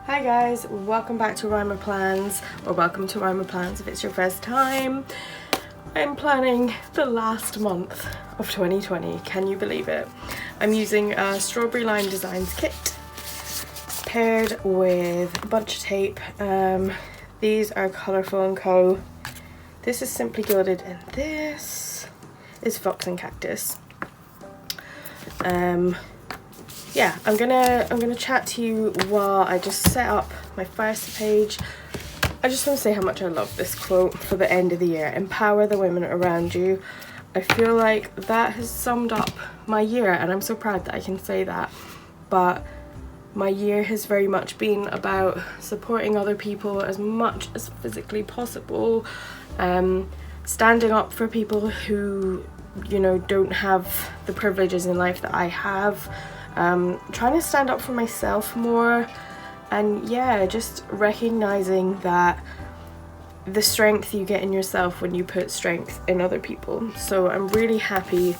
Hi guys, welcome back to Rymerplans, or welcome to Rymerplans if it's your first time. I'm planning the last month of 2020, can you believe it? I'm using a Strawberry Lime Designs kit paired with a bunch of tape. These are Colourful & Co. This is Simply Gilded and this is Fox and Cactus. Yeah, I'm gonna chat to you while I just set up my first page. I just want to say how much I love this quote for the end of the year. Empower the women around you. I feel like that has summed up my year, and I'm so proud that I can say that. But my year has very much been about supporting other people as much as physically possible, standing up for people who, you know, don't have the privileges in life that I have. Trying to stand up for myself more, and yeah, just recognizing that the strength you get in yourself when you put strength in other people. So I'm really happy,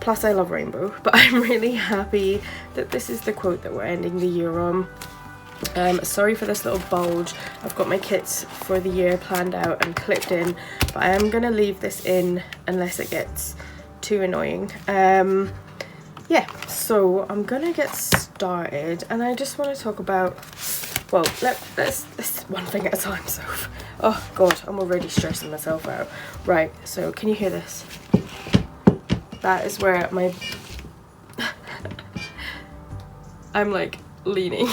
plus I love rainbow, but I'm really happy that this is the quote that we're ending the year on. Sorry for this little bulge. I've got my kits for the year planned out and clipped in, but I am gonna leave this in unless it gets too annoying. Yeah, so I'm gonna get started, and I just want to talk about, well, let's one thing at a time. So, oh god, I'm already stressing myself out. Right, so can you hear this? That is where my I'm like leaning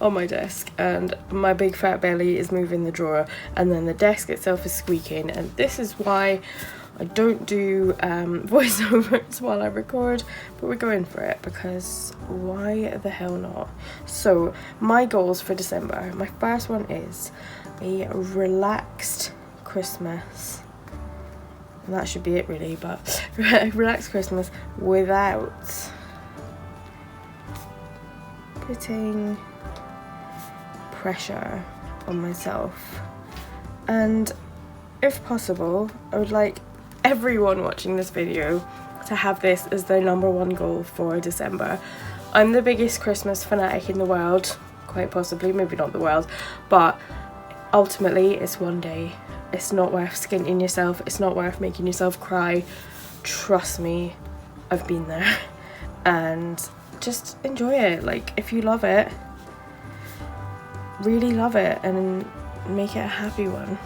on my desk, and my big fat belly is moving the drawer, and then the desk itself is squeaking, and this is why I don't do voiceovers while I record, but we're going for it because why the hell not? So my goals for December, my first one is a relaxed Christmas, and that should be it really, but relaxed Christmas without putting pressure on myself. And if possible, I would like everyone watching this video to have this as their #1 goal for December. I'm the biggest Christmas fanatic in the world, quite possibly, maybe not the world, but ultimately it's one day. It's not worth skinting yourself, it's not worth making yourself cry. Trust me, I've been there. And just enjoy it. Like, if you love it, really love it and make it a happy one.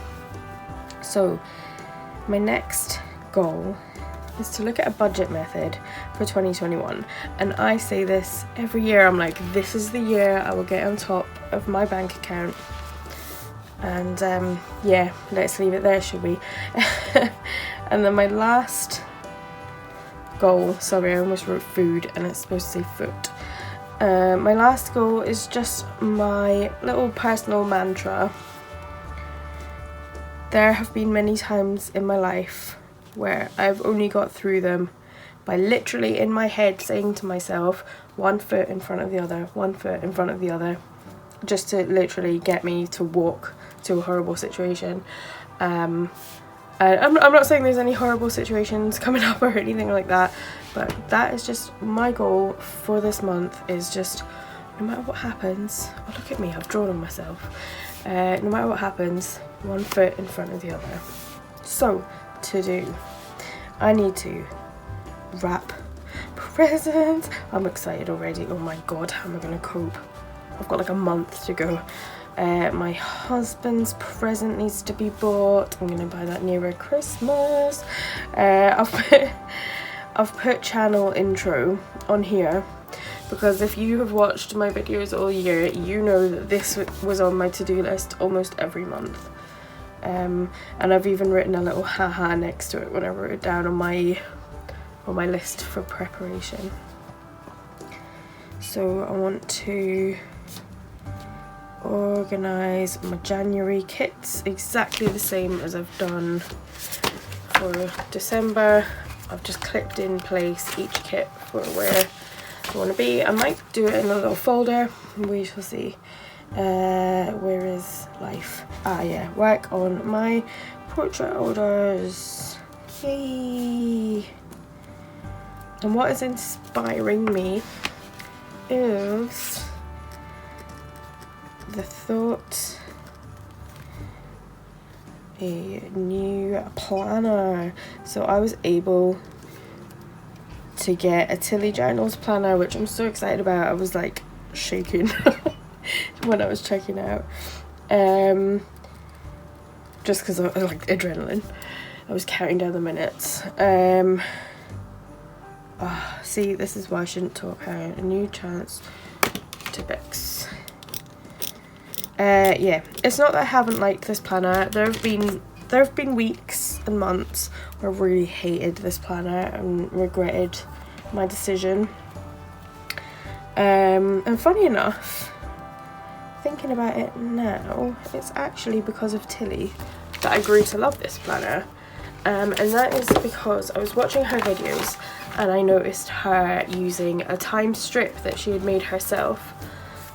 So my next goal is to look at a budget method for 2021, and I say this every year. I'm like, this is the year I will get on top of my bank account, and yeah, let's leave it there, should we? And then my last goal, sorry, I almost wrote food and it's supposed to say foot. My last goal is just my little personal mantra. There have been many times in my life where I've only got through them by literally in my head saying to myself, one foot in front of the other, one foot in front of the other, just to literally get me to walk to a horrible situation. And I'm not saying there's any horrible situations coming up or anything like that, but that is just my goal for this month, is just no matter what happens, oh look at me, I've drawn on myself. No matter what happens, one foot in front of the other. So, to do, I need to wrap presents. I'm excited already. Oh my god, how am I gonna cope? I've got like a month to go. My husband's present needs to be bought. I'm gonna buy that nearer Christmas. I've put channel intro on here because if you have watched my videos all year, you know that this was on my to-do list almost every month. And I've even written a little haha next to it when I wrote it down on my list for preparation. So I want to organise my January kits exactly the same as I've done for December. I've just clipped in place each kit for where I want to be. I might do it in a little folder, we shall see. Where is life? Ah yeah, work on my portrait orders. Yay! And what is inspiring me is the thought, a new planner. So I was able to get a Tilly Journals planner, which I'm so excited about. I was like shaking when I was checking out, just because I like adrenaline. I was counting down the minutes. See, this is why I shouldn't talk out. A new chance to Bix. Yeah, it's not that I haven't liked this planner. There have been weeks and months where I really hated this planner and regretted my decision. And funny enough, thinking about it now, it's actually because of Tilly that I grew to love this planner. And that is because I was watching her videos and I noticed her using a time strip that she had made herself.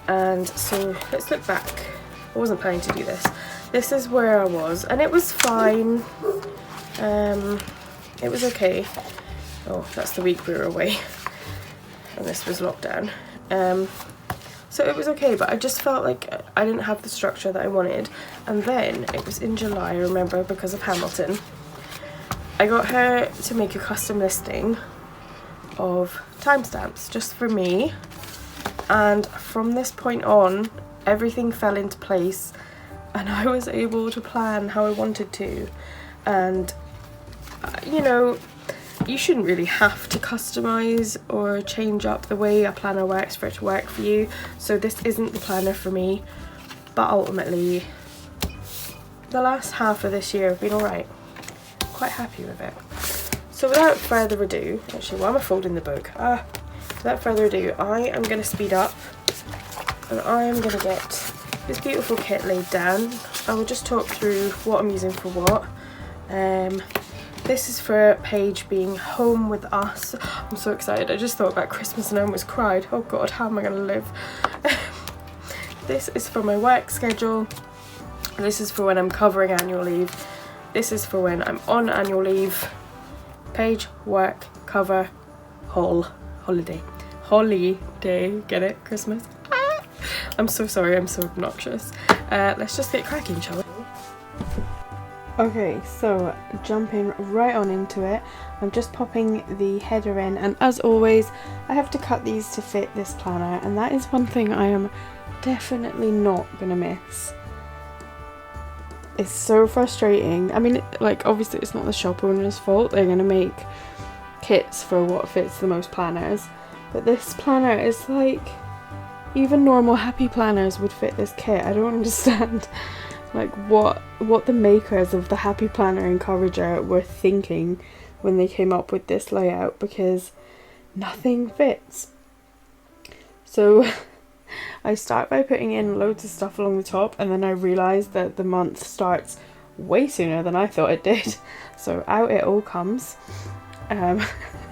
And so let's look back. I wasn't planning to do this. This is where I was, and it was fine. It was okay. Oh, that's the week we were away and this was lockdown. So it was okay, but I just felt like I didn't have the structure that I wanted. And then it was in July, I remember, because of Hamilton. I got her to make a custom listing of timestamps just for me, and from this point on everything fell into place and I was able to plan how I wanted to. And you know, you shouldn't really have to customize or change up the way a planner works for it to work for you, so this isn't the planner for me. But ultimately the last half of this year have been alright. Quite happy with it. So without further ado, actually, why am I folding the book? Without further ado, I am going to speed up and I am going to get this beautiful kit laid down. I will just talk through what I'm using for what. This is for Paige being home with us. I'm so excited. I just thought about Christmas and I almost cried. Oh god, how am I going to live? This is for my work schedule. This is for when I'm covering annual leave. This is for when I'm on annual leave. Page, work, cover, holiday, get it? Christmas. I'm so sorry, I'm so obnoxious. Let's just get cracking, shall we? Okay, so jumping right on into it, I'm just popping the header in, and as always I have to cut these to fit this planner, and that is one thing I am definitely not gonna miss. It's so frustrating. I mean, like, obviously it's not the shop owner's fault. They're gonna make kits for what fits the most planners, but this planner is like, even normal happy planners would fit this kit. I don't understand like what the makers of the happy planner encourager were thinking when they came up with this layout, because nothing fits. So I start by putting in loads of stuff along the top, and then I realised that the month starts way sooner than I thought it did. So out it all comes.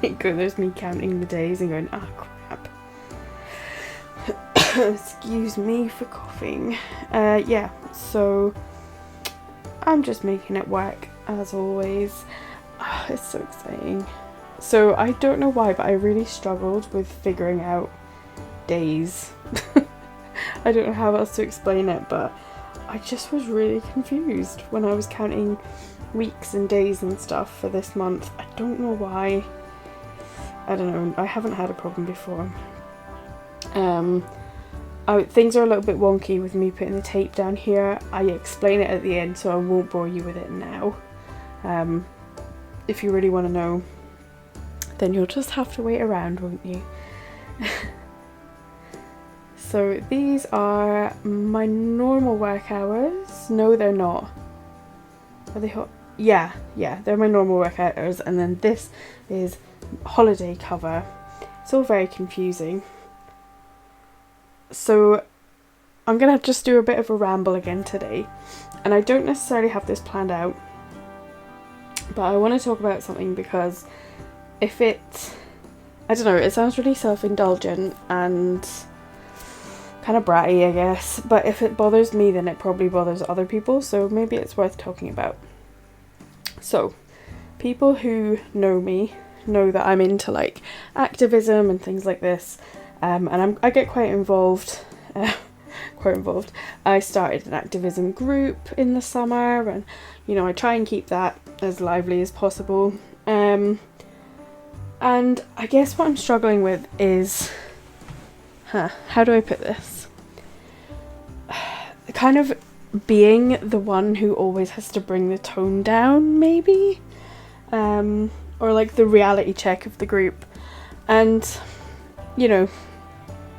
There's me counting the days and going, ah, crap. Excuse me for coughing. Yeah, so I'm just making it work as always. It's so exciting. So I don't know why, but I really struggled with figuring out days. I don't know how else to explain it, but I just was really confused when I was counting weeks and days and stuff for this month. I don't know why. I don't know, I haven't had a problem before. Things are a little bit wonky with me putting the tape down here. I explain it at the end, so I won't bore you with it now. If you really want to know, then you'll just have to wait around, won't you? So these are my normal work hours. No, they're not. Are they hot? Yeah, they're my normal work hours, and then this is holiday cover. It's all very confusing. So I'm gonna just do a bit of a ramble again today, and I don't necessarily have this planned out, but I want to talk about something because I don't know, it sounds really self-indulgent and kind of bratty, I guess, but if it bothers me, then it probably bothers other people, so maybe it's worth talking about. So people who know me know that I'm into like activism and things like this, and I get quite involved quite involved. I started an activism group in the summer, and you know, I try and keep that as lively as possible. And I guess what I'm struggling with is, how do I put this? Kind of being the one who always has to bring the tone down, maybe? Or like the reality check of the group. And, you know,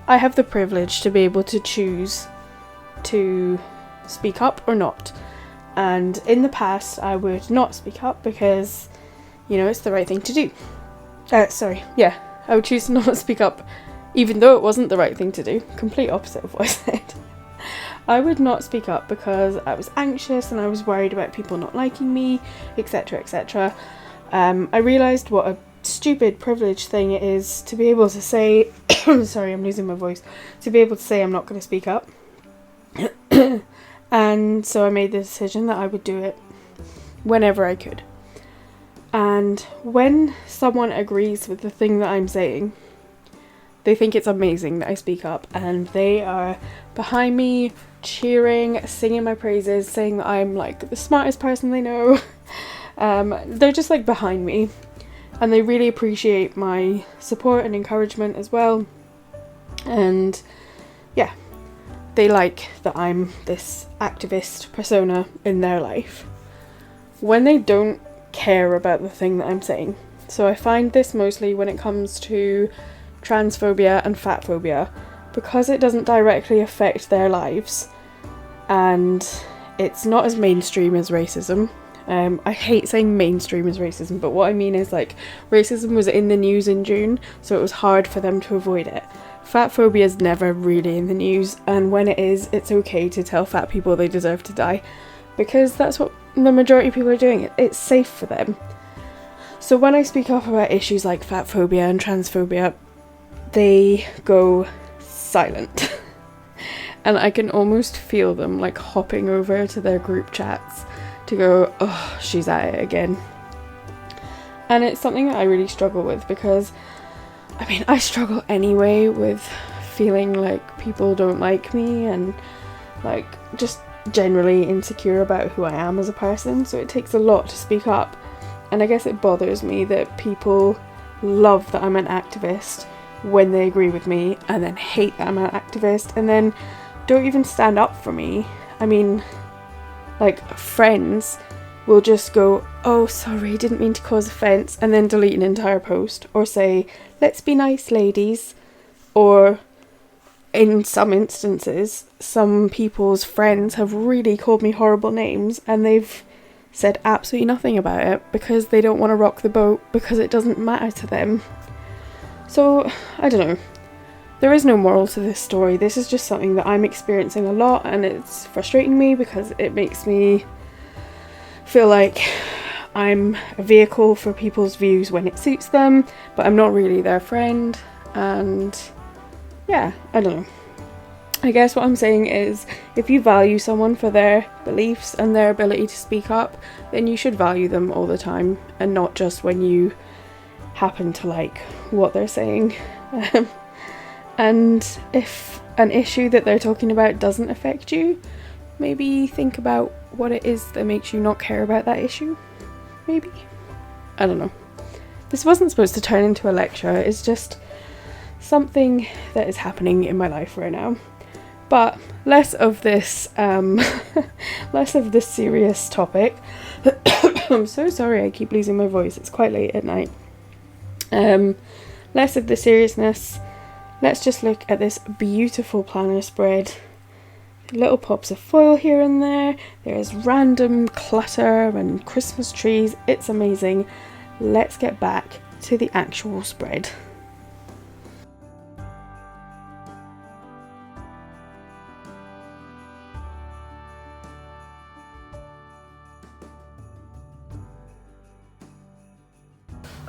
I have the privilege to be able to choose to speak up or not. And in the past, I would not speak up because, you know, it's the right thing to do. I would choose to not speak up, even though it wasn't the right thing to do. Complete opposite of what I said. I would not speak up because I was anxious and I was worried about people not liking me, etc, etc. I realised what a stupid privilege thing it is to be able to say, sorry, I'm losing my voice, to be able to say I'm not going to speak up. And so I made the decision that I would do it whenever I could. And when someone agrees with the thing that I'm saying, they think it's amazing that I speak up, and they are behind me, cheering, singing my praises, saying that I'm like the smartest person they know. They're just like behind me, and they really appreciate my support and encouragement as well. And yeah, they like that I'm this activist persona in their life when they don't care about the thing that I'm saying. So I find this mostly when it comes to transphobia and fat phobia, because it doesn't directly affect their lives and it's not as mainstream as racism. I hate saying mainstream as racism, but what I mean is like racism was in the news in June, so it was hard for them to avoid it. Fat phobia is never really in the news, and when it is, it's okay to tell fat people they deserve to die, because that's what the majority of people are doing. It's safe for them. So when I speak up about issues like fat phobia and transphobia, they go silent. And I can almost feel them like hopping over to their group chats to go, oh, she's at it again. And it's something that I really struggle with, because I mean, I struggle anyway with feeling like people don't like me and like just generally insecure about who I am as a person, so it takes a lot to speak up. And I guess it bothers me that people love that I'm an activist when they agree with me, and then hate that I'm an activist, and then don't even stand up for me. I mean, like, friends will just go, oh sorry, didn't mean to cause offence, and then delete an entire post, or say, let's be nice ladies. Or in some instances, some people's friends have really called me horrible names and they've said absolutely nothing about it because they don't want to rock the boat, because it doesn't matter to them. So, I don't know. There is no moral to this story. This is just something that I'm experiencing a lot, and it's frustrating me because it makes me feel like I'm a vehicle for people's views when it suits them, but I'm not really their friend. And yeah, I don't know. I guess what I'm saying is, if you value someone for their beliefs and their ability to speak up, then you should value them all the time, and not just when you happen to like what they're saying. And if an issue that they're talking about doesn't affect you, maybe think about what it is that makes you not care about that issue. Maybe. I don't know. This wasn't supposed to turn into a lecture, it's just something that is happening in my life right now. But less of this serious topic. I'm so sorry, I keep losing my voice, it's quite late at night. Less of the seriousness. Let's just look at this beautiful planner spread. Little pops of foil here and there. There's random clutter and Christmas trees. It's amazing. Let's get back to the actual spread.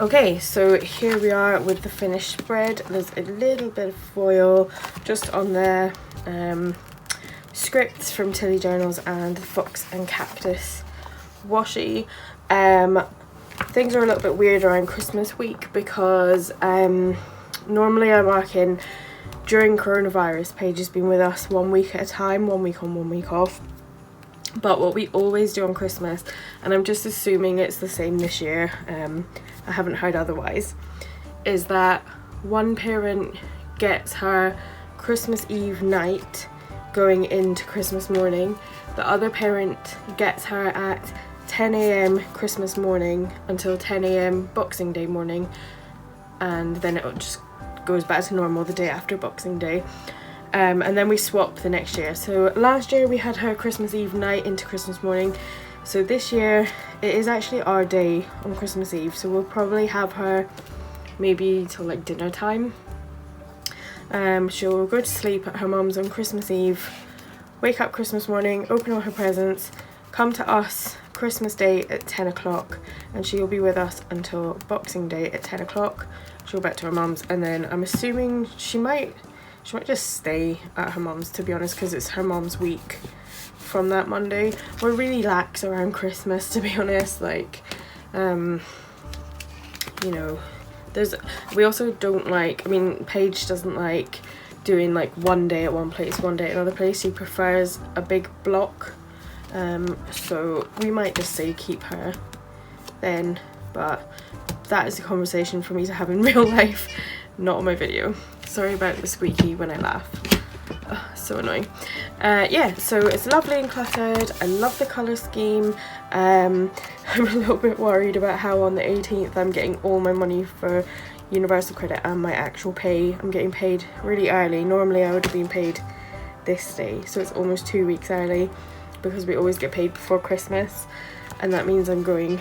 Okay, so here we are with the finished spread. There's a little bit of foil just on there. Scripts from Tilly Journals and the Fox and Cactus washi. Things are a little bit weird around Christmas week because normally I work in during coronavirus, Paige has been with us 1 week at a time, 1 week on, 1 week off. But what we always do on Christmas, and I'm just assuming it's the same this year, I haven't heard otherwise, is that one parent gets her Christmas Eve night going into Christmas morning, the other parent gets her at 10 a.m. Christmas morning until 10 a.m. Boxing Day morning, and then it just goes back to normal the day after Boxing Day. And then we swap the next year. So last year we had her Christmas Eve night into Christmas morning. So this year it is actually our day on Christmas Eve. So we'll probably have her maybe till like dinner time. She'll go to sleep at her mum's on Christmas Eve, wake up Christmas morning, open all her presents, come to us Christmas Day at 10 o'clock, and she'll be with us until Boxing Day at 10 o'clock. She'll go back to her mum's, and then I'm assuming she might just stay at her mum's, to be honest, because it's her mum's week from that Monday. We're really lax around Christmas, to be honest. Like, you know, we also don't like, I mean, Paige doesn't like doing like one day at one place, one day at another place. She prefers a big block. So we might just say keep her then, but that is a conversation for me to have in real life, not on my video. Sorry about the squeaky when I laugh. So annoying. Yeah, so it's lovely and cluttered. I love the colour scheme. I'm a little bit worried about how on the 18th I'm getting all my money for Universal Credit and my actual pay. I'm getting paid really early. Normally I would have been paid this day, so it's almost 2 weeks early, because we always get paid before Christmas, and that means I'm going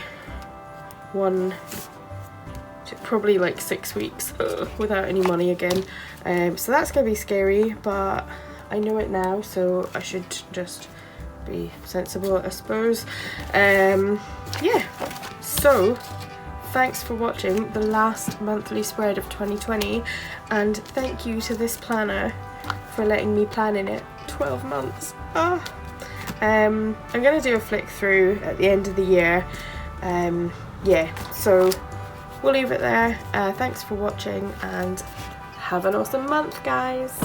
probably like 6 weeks without any money again. So that's gonna be scary, but I know it now, so I should just be sensible, I suppose. Yeah, so thanks for watching the last monthly spread of 2020, and thank you to this planner for letting me plan in it 12 months. I'm gonna do a flick through at the end of the year. Yeah, so we'll leave it there. Thanks for watching, and have an awesome month, guys.